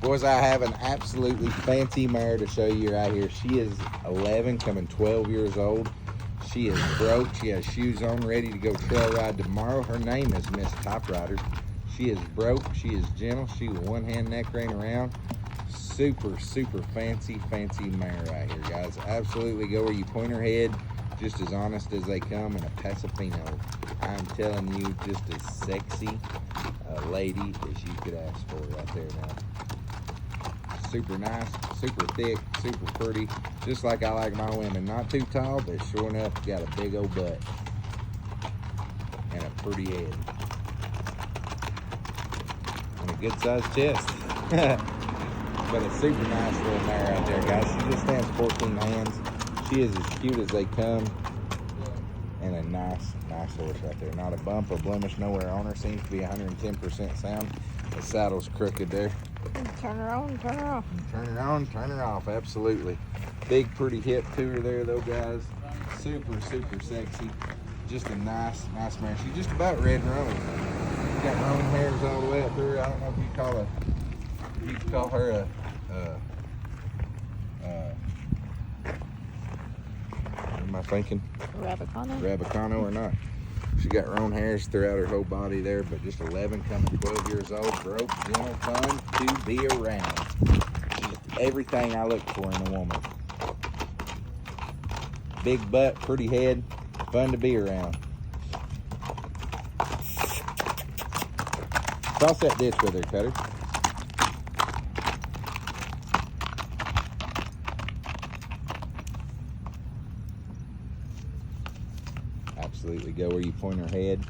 Boys, I have an absolutely fancy mare to show you right here. She is 11, coming 12 years old. She is broke. She has shoes on, ready to go trail ride tomorrow. Her name is Miss TYPEWRITER. She is broke. She is gentle. She will one-hand neck rein around. Super, super fancy mare right here, guys. Absolutely go where you point her head. Just as honest as they come, in a Paso Fino. I'm telling you, just as sexy a lady as you could ask for right there now. Super nice, super thick, super pretty, just like I like my women. Not too tall, but sure enough got a big old butt and a pretty head and a good sized chest. But a super nice little mare out there, guys. She just stands 14 hands. She is as cute as they come, and a nice horse right there. Not a bump or blemish nowhere on her. Seems to be 110% sound. The saddle's crooked there. Turn her on, turn her off. Turn her on, turn her off, absolutely. Big pretty hip to her there though, guys. Super sexy. Just a nice mare. She's just about red roan. She's got roan hairs all the way up through her. I don't know if you could call her a what am I thinking? Rabicano or not. She got roan hairs throughout her whole body there, but just 11, coming 12 years old, broke, gentle, fun to be around. She's everything I look for in a woman. Big butt, pretty head, fun to be around. Cross that ditch with her, Cutter. Absolutely go where you point her head.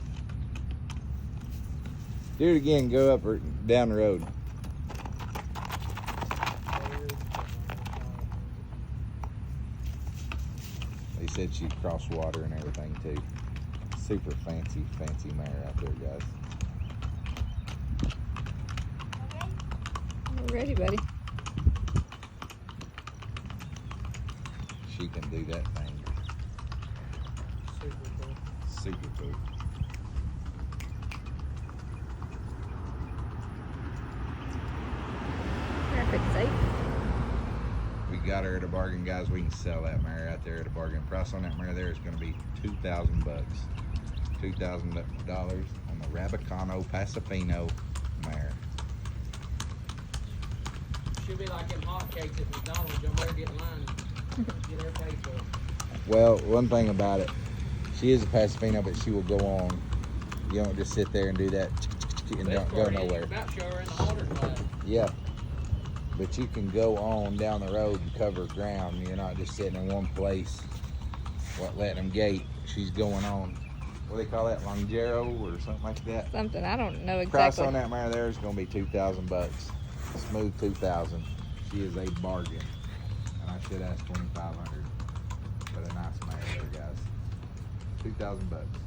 Do it again, go up or down the road. They said she'd cross water and everything too. Super fancy mare out there, guys. We're ready, buddy. She can do that thing. Super cool. Perfect, safe. We got her at a bargain, guys. We can sell that mare out there at a bargain. Price on that mare there is going to be $2,000 bucks. $2,000 on the Rabicano Paso Fino mare. Should be like them hotcakes at McDonald's. Y'all better get in line and get her paid for. Well, one thing about it, she is a Paso Fino, but she will go on. You don't just sit there and do that and don't go nowhere. About show her in the halter class. Yeah. But you can go on down the road and cover ground. You're not just sitting in one place, letting them gate. She's going on. What do they call that? Longero or something like that? Something, I don't know exactly. Price on that mare there is going to be $2,000 bucks. Smooth 2,000. She is a bargain. And I should ask 2,500 for the nice mare there, guys. $2,000 bucks.